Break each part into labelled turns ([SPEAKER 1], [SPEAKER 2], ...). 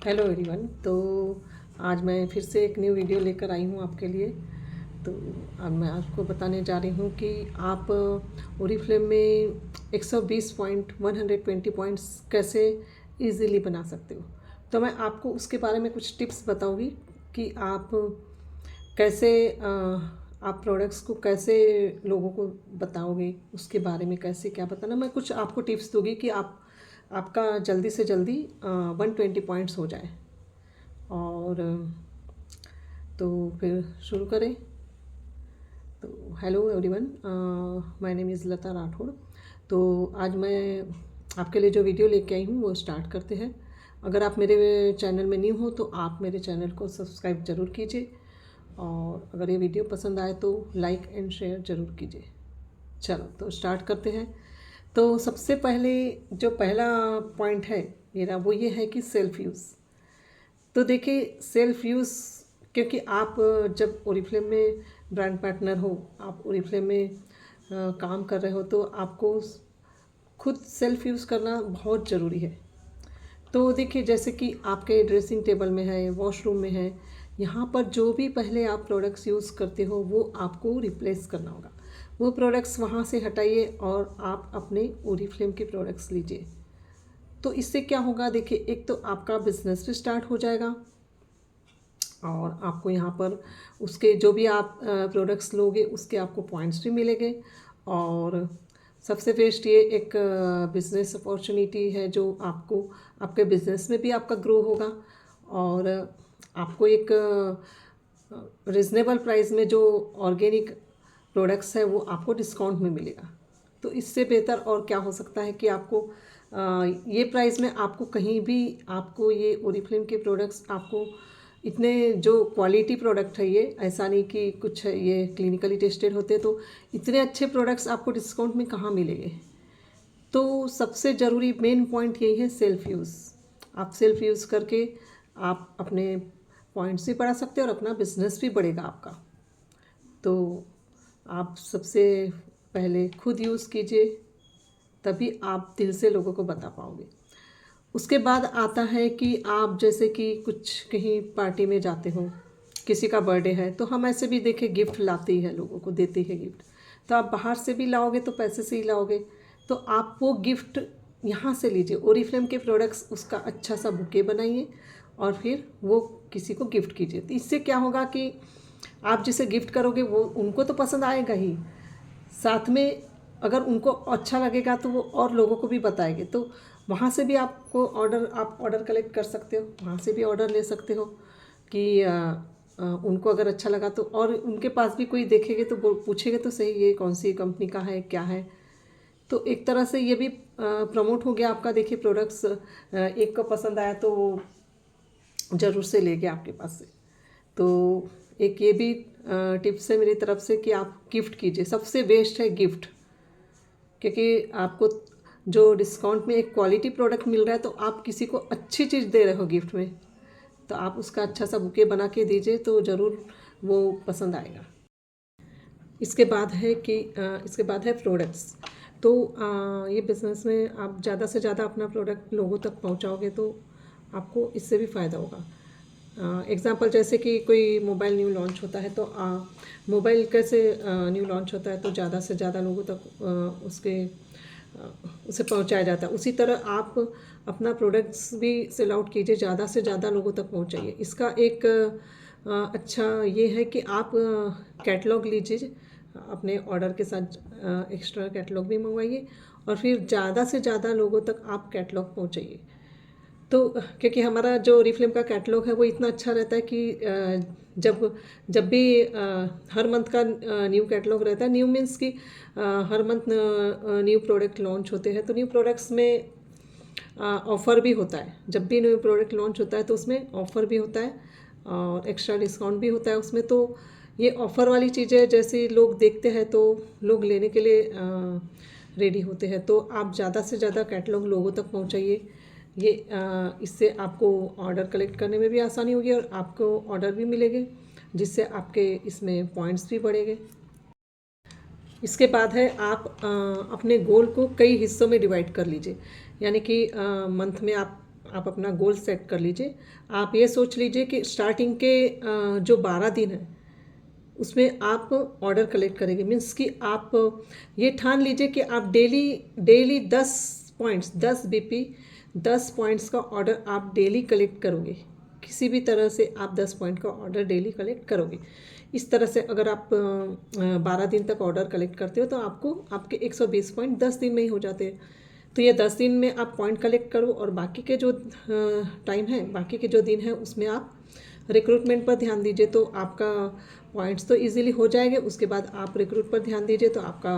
[SPEAKER 1] Hello everyone. तो आज मैं फिर से एक न्यू वीडियो लेकर आई हूँ आपके लिए। तो अब मैं आपको बताने जा रही हूँ कि आप ओरीफ्लेम में 120 पॉइंट 120 पॉइंट्स कैसे इजीली बना सकते हो। तो मैं आपको उसके बारे में कुछ टिप्स बताऊँगी कि आप कैसे आप प्रोडक्ट्स को कैसे लोगों को बताओगे, उसके बारे में कैसे क्या बताना। मैं कुछ आपको टिप्स दूँगी कि आपका जल्दी से जल्दी 120 पॉइंट्स हो जाए। और तो फिर शुरू करें। तो hello everyone, my name is Lata Rathore. तो आज मैं आपके लिए जो वीडियो लेके आई हूँ वो स्टार्ट करते हैं। अगर आप मेरे चैनल में न्यू हो तो आप मेरे चैनल को सब्सक्राइब ज़रूर कीजिए, और अगर ये वीडियो पसंद आए तो लाइक एंड शेयर ज़रूर कीजिए। चलो तो स्टार्ट करते हैं। तो सबसे पहले जो पहला पॉइंट है मेरा वो ये है कि सेल्फ़ यूज़। तो देखिए, सेल्फ़ यूज़, क्योंकि आप जब ओरीफ्लेम में ब्रांड पार्टनर हो, आप ओरीफ्लेम में काम कर रहे हो, तो आपको खुद सेल्फ़ यूज़ करना बहुत ज़रूरी है। तो देखिए, जैसे कि आपके ड्रेसिंग टेबल में है, वॉशरूम में है, यहाँ पर जो भी पहले आप प्रोडक्ट्स यूज़ करते हो वो आपको रिप्लेस करना होगा। वो प्रोडक्ट्स वहाँ से हटाइए और आप अपने ओरीफ्लेम के प्रोडक्ट्स लीजिए। तो इससे क्या होगा, देखिए, एक तो आपका बिजनेस भी स्टार्ट हो जाएगा, और आपको यहाँ पर उसके जो भी आप प्रोडक्ट्स लोगे उसके आपको पॉइंट्स भी मिलेंगे। और सबसे बेस्ट ये एक बिज़नेस अपॉर्चुनिटी है जो आपको आपके बिज़नेस में भी आपका ग्रो होगा, और आपको एक रिजनेबल प्राइस में जो ऑर्गेनिक प्रोडक्ट्स है वो आपको डिस्काउंट में मिलेगा। तो इससे बेहतर और क्या हो सकता है कि आपको ये प्राइस में आपको कहीं भी आपको ये ओरीफ्लेम के प्रोडक्ट्स आपको इतने जो क्वालिटी प्रोडक्ट है, ये ऐसा नहीं कि कुछ ये क्लिनिकली टेस्टेड होते, तो इतने अच्छे प्रोडक्ट्स आपको डिस्काउंट में कहाँ मिलेंगे। तो सबसे ज़रूरी मेन पॉइंट यही है, सेल्फ़ यूज़। आप सेल्फ़ यूज़ करके आप अपने पॉइंट्स भी बढ़ा सकते हो और अपना बिजनेस भी बढ़ेगा आपका। तो आप सबसे पहले खुद यूज़ कीजिए, तभी आप दिल से लोगों को बता पाओगे। उसके बाद आता है कि आप जैसे कि कुछ कहीं पार्टी में जाते हो, किसी का बर्थडे है, तो हम ऐसे भी देखे गिफ्ट लाते ही है, लोगों को देते हैं गिफ्ट। तो आप बाहर से भी लाओगे तो पैसे से ही लाओगे, तो आप वो गिफ्ट यहाँ से लीजिए, ओरीफ्लेम के प्रोडक्ट्स, उसका अच्छा सा बुके बनाइए और फिर वो किसी को गिफ्ट कीजिए। तो इससे क्या होगा कि आप जिसे गिफ्ट करोगे वो उनको तो पसंद आएगा ही, साथ में अगर उनको अच्छा लगेगा तो वो और लोगों को भी बताएंगे। तो वहाँ से भी आपको आप ऑर्डर कलेक्ट कर सकते हो, वहाँ से भी ऑर्डर ले सकते हो कि उनको अगर अच्छा लगा तो, और उनके पास भी कोई देखेंगे तो वो पूछेंगे तो सही ये कौन सी कंपनी का है, क्या है। तो एक तरह से ये भी प्रमोट हो गया आपका। देखिए, प्रोडक्ट्स एक को पसंद आया तो वो ज़रूर से ले गया आपके पास से। तो एक ये भी टिप्स है मेरी तरफ से कि आप गिफ्ट कीजिए। सबसे बेस्ट है गिफ्ट, क्योंकि आपको जो डिस्काउंट में एक क्वालिटी प्रोडक्ट मिल रहा है, तो आप किसी को अच्छी चीज़ दे रहे हो गिफ्ट में, तो आप उसका अच्छा सा बुके बना के दीजिए तो ज़रूर वो पसंद आएगा। इसके बाद है प्रोडक्ट्स। तो ये बिज़नेस में आप ज़्यादा से ज़्यादा अपना प्रोडक्ट लोगों तक पहुंचाओगे तो आपको इससे भी फ़ायदा होगा। एग्ज़ाम्पल, जैसे कि कोई मोबाइल न्यू लॉन्च होता है, तो मोबाइल कैसे न्यू लॉन्च होता है तो ज़्यादा से ज़्यादा लोगों तक उसे पहुंचाया जाता है। उसी तरह आप अपना प्रोडक्ट्स भी सेल आउट कीजिए, ज़्यादा से ज़्यादा लोगों तक पहुंचाइए। इसका एक अच्छा ये है कि आप कैटलॉग लीजिए, अपने ऑर्डर के साथ एक्स्ट्रा कैटलॉग भी मंगवाइए, और फिर ज़्यादा से ज़्यादा लोगों तक आप कैटलॉग पहुंचाइए। तो क्योंकि हमारा जो ओरीफ्लेम का कैटलॉग है वो इतना अच्छा रहता है कि जब जब भी हर मंथ का न्यू कैटलॉग रहता है। न्यू मीन्स कि हर मंथ न्यू प्रोडक्ट लॉन्च होते हैं, तो न्यू प्रोडक्ट्स में ऑफ़र भी होता है। जब भी न्यू प्रोडक्ट लॉन्च होता है तो उसमें ऑफ़र भी होता है और एक्स्ट्रा डिस्काउंट भी होता है उसमें। तो ये ऑफ़र वाली चीज़ें जैसे लोग देखते हैं तो लोग लेने के लिए रेडी होते हैं। तो आप ज़्यादा से ज़्यादा कैटलॉग लोगों तक पहुँचाइए। ये इससे आपको ऑर्डर कलेक्ट करने में भी आसानी होगी और आपको ऑर्डर भी मिलेंगे, जिससे आपके इसमें पॉइंट्स भी बढ़ेंगे। इसके बाद है आप अपने गोल को कई हिस्सों में डिवाइड कर लीजिए। यानी कि मंथ में आप आप अपना गोल सेट कर लीजिए। आप ये सोच लीजिए कि स्टार्टिंग के जो 12 दिन है उसमें आप ऑर्डर कलेक्ट करेंगे। मीन्स कि आप ये ठान लीजिए कि आप daily daily 10 points 10 BP 10 points का ऑर्डर आप डेली कलेक्ट करोगे। किसी भी तरह से आप 10 पॉइंट का ऑर्डर डेली कलेक्ट करोगे। इस तरह से अगर आप 12 दिन तक ऑर्डर कलेक्ट करते हो तो आपको आपके 120 पॉइंट 10 दिन में ही हो जाते हैं। तो ये 10 दिन में आप पॉइंट कलेक्ट करो और बाकी के जो टाइम है, बाकी के जो दिन है उसमें आप रिक्रूटमेंट पर ध्यान दीजिए। तो आपका पॉइंट्स तो इजीली हो जाएंगे। उसके बाद आप रिक्रूट पर ध्यान दीजिए तो आपका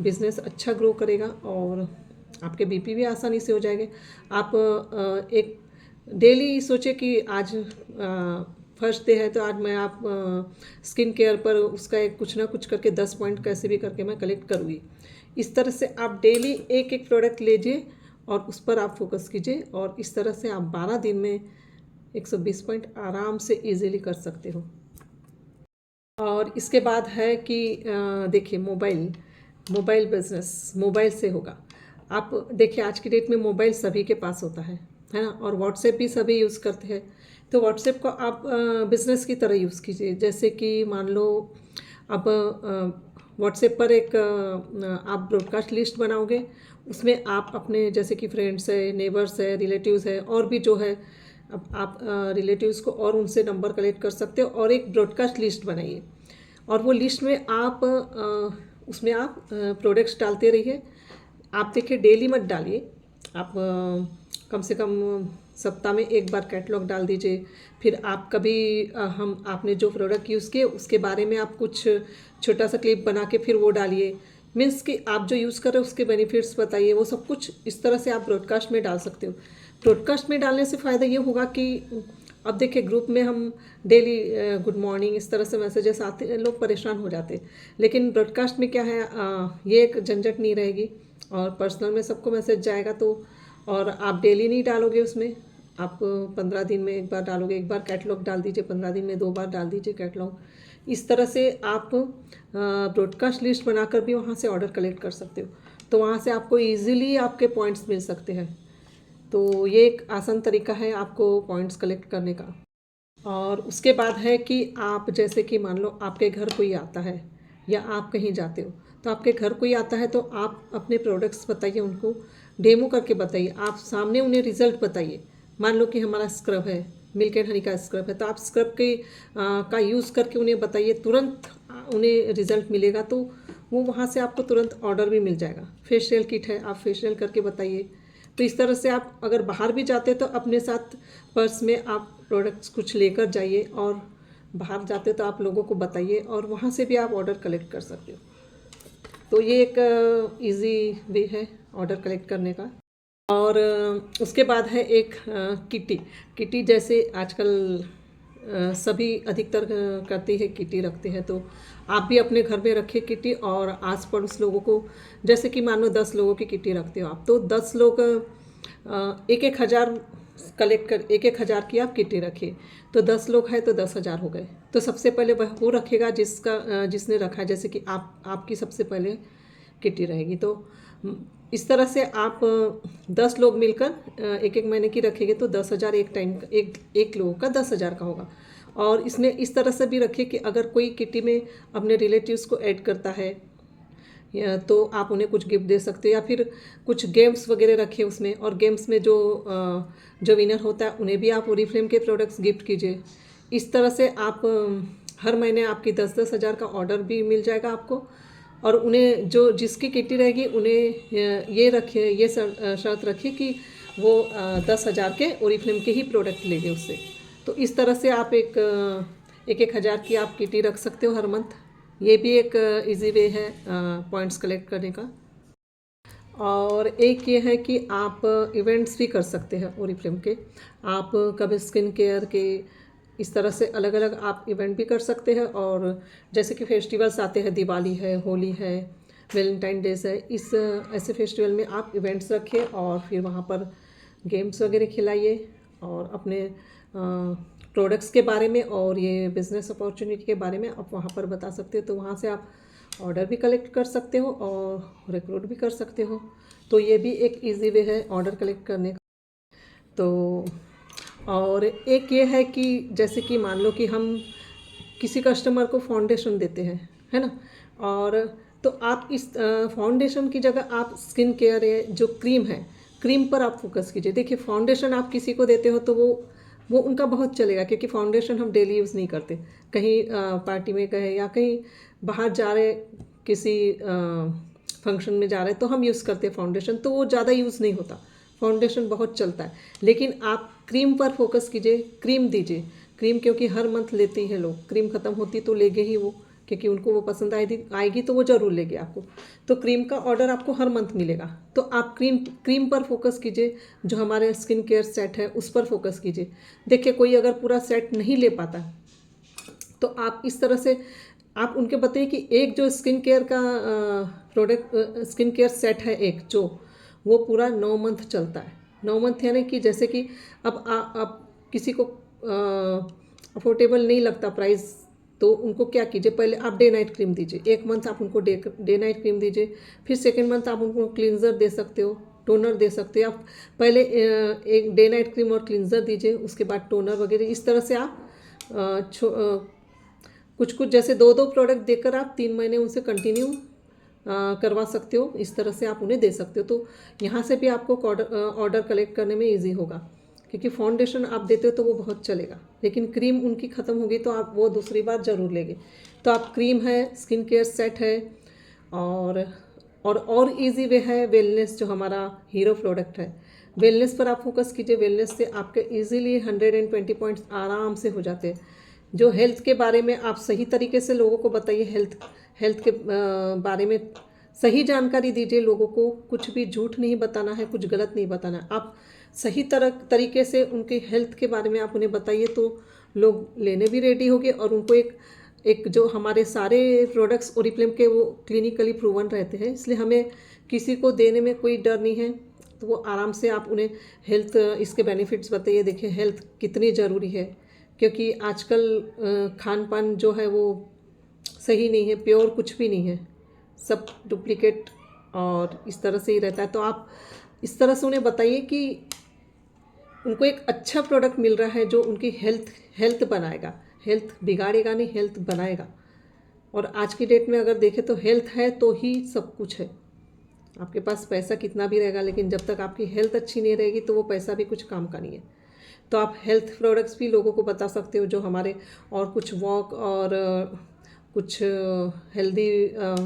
[SPEAKER 1] बिजनेस अच्छा ग्रो करेगा और आपके BP भी आसानी से हो जाएंगे। आप एक डेली सोचे कि आज फर्स्ट डे है तो आज मैं आप स्किन केयर पर उसका एक कुछ ना कुछ करके 10 पॉइंट कैसे भी करके मैं कलेक्ट करूँगी। इस तरह से आप डेली एक एक प्रोडक्ट लीजिए और उस पर आप फोकस कीजिए और इस तरह से आप 12 दिन में 120 पॉइंट आराम से इजीली कर सकते हो। और इसके बाद है कि देखिए मोबाइल बिजनेस मोबाइल से होगा। आप देखिए आज की डेट में मोबाइल सभी के पास होता है ना, और व्हाट्सएप भी सभी यूज़ करते हैं। तो व्हाट्सएप को आप बिज़नेस की तरह यूज़ कीजिए। जैसे कि मान लो अब व्हाट्सएप पर एक आप ब्रॉडकास्ट लिस्ट बनाओगे। उसमें आप अपने जैसे कि फ्रेंड्स है, नेबर्स है, रिलेटिव्स है और भी जो है अब आप रिलेटिव्स को और उनसे नंबर कलेक्ट कर सकते हो और एक ब्रॉडकास्ट लिस्ट बनाइए। और वो लिस्ट में आप उसमें आप प्रोडक्ट्स डालते रहिए। आप देखिए डेली मत डालिए, आप कम से कम सप्ताह में एक बार कैटलॉग डाल दीजिए। फिर आप कभी आपने जो प्रोडक्ट यूज़ किए उसके बारे में आप कुछ छोटा सा क्लिप बना के फिर वो डालिए। मीन्स कि आप जो यूज़ कर रहे हो उसके बेनिफिट्स बताइए। वो सब कुछ इस तरह से आप ब्रॉडकास्ट में डाल सकते हो। ब्रॉडकास्ट में डालने से फ़ायदा ये होगा कि अब देखिए ग्रुप में हम डेली गुड मॉर्निंग इस तरह से मैसेजेस आते हैं, लोग परेशान हो जाते हैं। लेकिन ब्रॉडकास्ट में क्या है, ये एक झंझट नहीं रहेगी और पर्सनल में सबको मैसेज जाएगा। तो और आप डेली नहीं डालोगे उसमें, आप 15 दिन में एक बार डालोगे। एक बार कैटलॉग डाल दीजिए, 15 दिन में 2 बार डाल दीजिए कैटलॉग। इस तरह से आप ब्रॉडकास्ट लिस्ट बनाकर भी वहाँ से ऑर्डर कलेक्ट कर सकते हो। तो वहाँ से आपको ईजिली आपके पॉइंट्स मिल सकते हैं। तो ये एक आसान तरीका है आपको पॉइंट्स कलेक्ट करने का। और उसके बाद है कि आप जैसे कि मान लो आपके घर कोई आता है या आप कहीं जाते हो, तो आपके घर कोई आता है तो आप अपने प्रोडक्ट्स बताइए, उनको डेमो करके बताइए। आप सामने उन्हें रिजल्ट बताइए। मान लो कि हमारा स्क्रब है, मिल्क एंड हनी का स्क्रब है, तो आप स्क्रब के का यूज़ करके उन्हें बताइए, तुरंत उन्हें रिजल्ट मिलेगा। तो वो वहाँ से आपको तुरंत ऑर्डर भी मिल जाएगा। फेशियल किट है, आप फेशियल करके बताइए। तो इस तरह से आप अगर बाहर भी जाते तो अपने साथ पर्स में आप प्रोडक्ट्स कुछ लेकर जाइए और बाहर जाते तो आप लोगों को बताइए और वहाँ से भी आप ऑर्डर कलेक्ट कर सकते हो। तो ये एक इजी वे है ऑर्डर कलेक्ट करने का। और उसके बाद है एक किटी जैसे आजकल सभी अधिकतर करती है, किटी रखते हैं। तो आप भी अपने घर में रखिए किटी और आस पड़ोस लोगों को, जैसे कि मान लो 10 लोगों की किटी रखते हो आप, तो 10 लोग 1,000 कलेक्ट कर 1,000 की आप किटी रखिए। तो 10 लोग हैं तो 10,000 हो गए। तो सबसे पहले वह वो रखेगा जिसने रखा है। जैसे कि आपकी सबसे पहले किटी रहेगी। तो इस तरह से आप 10 लोग मिलकर एक एक महीने की रखेंगे तो 10,000 एक टाइम एक लोगों का 10,000 का होगा। और इसमें इस तरह से भी रखिए कि अगर कोई किटी में अपने रिलेटिव्स को ऐड करता है तो आप उन्हें कुछ गिफ्ट दे सकते हो, या फिर कुछ गेम्स वगैरह रखिए उसमें। और गेम्स में जो विनर होता है उन्हें भी आप ओरिफ्लेम के प्रोडक्ट्स गिफ्ट कीजिए। इस तरह से आप हर महीने आपकी 10-10 हज़ार का ऑर्डर भी मिल जाएगा आपको। और उन्हें जो जिसकी किटी रहेगी उन्हें ये रखिए, ये शर्त रखिए कि वो 10,000 के ओरिफ्लेम के ही प्रोडक्ट लेंगे उससे। तो इस तरह से आप एक हज़ार की आप किटी रख सकते हो हर मंथ। ये भी एक इजी वे है पॉइंट्स कलेक्ट करने का। और एक ये है कि आप इवेंट्स भी कर सकते हैं ओरिफ्लेम के। आप कभी स्किन केयर के इस तरह से अलग अलग आप इवेंट भी कर सकते हैं। और जैसे कि फेस्टिवल्स आते हैं, दिवाली है, होली है, वैलेंटाइन डेज है, इस ऐसे फेस्टिवल में आप इवेंट्स रखिए और फिर वहाँ पर गेम्स वगैरह खिलाइए और अपने प्रोडक्ट्स के बारे में और ये बिज़नेस अपॉर्चुनिटी के बारे में आप वहाँ पर बता सकते हो। तो वहाँ से आप ऑर्डर भी कलेक्ट कर सकते हो और रिक्रूट भी कर सकते हो। तो ये भी एक इजी वे है ऑर्डर कलेक्ट करने का। तो और एक ये है कि जैसे कि मान लो कि हम किसी कस्टमर को फाउंडेशन देते हैं, है ना, और तो आप इस फाउंडेशन की जगह आप स्किन केयर है जो क्रीम है, क्रीम पर आप फोकस कीजिए। देखिए फाउंडेशन आप किसी को देते हो तो वो उनका बहुत चलेगा, क्योंकि फाउंडेशन हम डेली यूज़ नहीं करते, कहीं पार्टी में गए या कहीं बाहर जा रहे, किसी फंक्शन में जा रहे तो हम यूज़ करते हैं फाउंडेशन, तो वो ज़्यादा यूज़ नहीं होता, फाउंडेशन बहुत चलता है। लेकिन आप क्रीम पर फोकस कीजिए, क्रीम दीजिए, क्रीम क्योंकि हर मंथ लेते हैं लोग, क्रीम ख़त्म होती तो लेंगे ही वो, क्योंकि उनको वो पसंद आएगी तो वो ज़रूर लेंगे आपको। तो क्रीम का ऑर्डर आपको हर मंथ मिलेगा, तो आप क्रीम पर फोकस कीजिए, जो हमारे स्किन केयर सेट है उस पर फोकस कीजिए। देखिए कोई अगर पूरा सेट नहीं ले पाता तो आप इस तरह से आप उनके बताइए कि एक जो स्किन केयर का प्रोडक्ट, स्किन केयर सेट है एक जो, वो पूरा 9 मंथ चलता है। 9 मंथ यानी कि जैसे कि अब आप किसी को अफोर्डेबल नहीं लगता प्राइस, तो उनको क्या कीजिए, पहले आप डे नाइट क्रीम दीजिए, 1 मंथ आप उनको डे नाइट क्रीम दीजिए, फिर सेकेंड मंथ आप उनको क्लींजर दे सकते हो, टोनर दे सकते हो। आप पहले एक डे नाइट क्रीम और क्लींजर दीजिए, उसके बाद टोनर वगैरह, इस तरह से आप कुछ कुछ जैसे 2-2 प्रोडक्ट देकर आप 3 महीने उनसे कंटिन्यू करवा सकते हो, इस तरह से आप उन्हें दे सकते हो। तो यहाँ से भी आपको ऑर्डर कलेक्ट करने में ईजी होगा, क्योंकि फाउंडेशन आप देते हो तो वो बहुत चलेगा, लेकिन क्रीम उनकी ख़त्म होगी तो आप वो दूसरी बार ज़रूर लेंगे। तो आप क्रीम है, स्किन केयर सेट है, और इजी वे है वेलनेस, जो हमारा हीरो प्रोडक्ट है, वेलनेस पर आप फोकस कीजिए। वेलनेस से आपके इजीली 120 पॉइंट्स आराम से हो जाते हैं। जो हेल्थ के बारे में आप सही तरीके से लोगों को बताइए, हेल्थ के बारे में सही जानकारी दीजिए लोगों को, कुछ भी झूठ नहीं बताना है, कुछ गलत नहीं बताना है। आप सही तरीके से उनके हेल्थ के बारे में आप उन्हें बताइए तो लोग लेने भी रेडी होंगे, और उनको एक जो हमारे सारे प्रोडक्ट्स ओरिफ्लेम के वो क्लिनिकली प्रूवन रहते हैं, इसलिए हमें किसी को देने में कोई डर नहीं है। तो वो आराम से आप उन्हें हेल्थ, इसके बेनिफिट्स बताइए। देखिए हेल्थ कितनी ज़रूरी है, क्योंकि आजकल खान पान जो है वो सही नहीं है, प्योर कुछ भी नहीं है, सब डुप्लीकेट और इस तरह से ही रहता है। तो आप इस तरह से उन्हें बताइए कि उनको एक अच्छा प्रोडक्ट मिल रहा है जो उनकी हेल्थ बनाएगा, हेल्थ बिगाड़ेगा नहीं, हेल्थ बनाएगा। और आज की डेट में अगर देखें तो हेल्थ है तो ही सब कुछ है। आपके पास पैसा कितना भी रहेगा, लेकिन जब तक आपकी हेल्थ अच्छी नहीं रहेगी तो वो पैसा भी कुछ काम का नहीं है। तो आप हेल्थ प्रोडक्ट्स भी लोगों को बता सकते हो, जो हमारे और कुछ वॉक और कुछ हेल्दी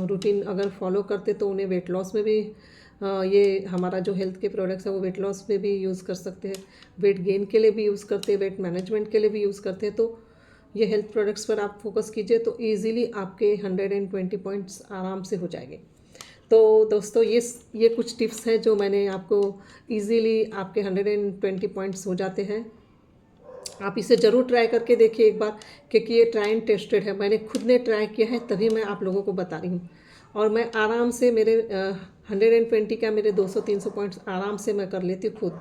[SPEAKER 1] रूटीन अगर फॉलो करते तो उन्हें वेट लॉस में भी ये हमारा जो हेल्थ के प्रोडक्ट्स है वो वेट लॉस में भी यूज़ कर सकते हैं, वेट गेन के लिए भी यूज़ करते हैं, वेट मैनेजमेंट के लिए भी यूज़ करते हैं। तो ये हेल्थ प्रोडक्ट्स पर आप फोकस कीजिए तो ईज़िली आपके 120 पॉइंट्स आराम से हो जाएंगे। तो दोस्तों ये कुछ टिप्स हैं जो मैंने आपको इजीली आपके 120 पॉइंट्स हो जाते हैं। आप इसे ज़रूर ट्राई करके देखिए एक बार, क्योंकि ये ट्राई एंड टेस्टेड है, मैंने खुद ने ट्राई किया है तभी मैं आप लोगों को बता रही हूँ। और मैं आराम से मेरे 120 क्या मेरे 200-300 पॉइंट्स आराम से मैं कर लेती हूँ खुद।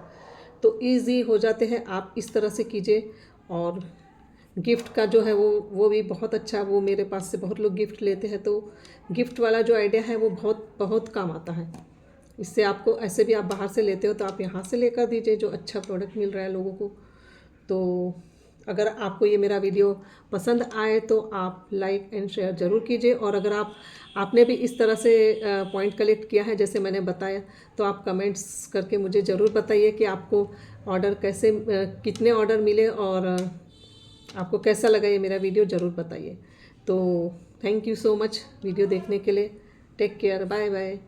[SPEAKER 1] तो ईजी हो जाते हैं, आप इस तरह से कीजिए। और गिफ्ट का जो है वो भी बहुत अच्छा, वो मेरे पास से बहुत लोग गिफ्ट लेते हैं, तो गिफ्ट वाला जो आइडिया है वो बहुत बहुत काम आता है। इससे आपको ऐसे भी आप बाहर से लेते हो तो आप यहाँ से लेकर दीजिए, जो अच्छा प्रोडक्ट मिल रहा है लोगों को। तो अगर आपको ये मेरा वीडियो पसंद आए तो आप लाइक एंड शेयर ज़रूर कीजिए। और अगर आपने भी इस तरह से पॉइंट कलेक्ट किया है जैसे मैंने बताया, तो आप कमेंट्स करके मुझे ज़रूर बताइए कि आपको ऑर्डर कैसे कितने ऑर्डर मिले और आपको कैसा लगा ये मेरा वीडियो, ज़रूर बताइए। तो thank you so much video देखने के लिए। Take care, bye bye.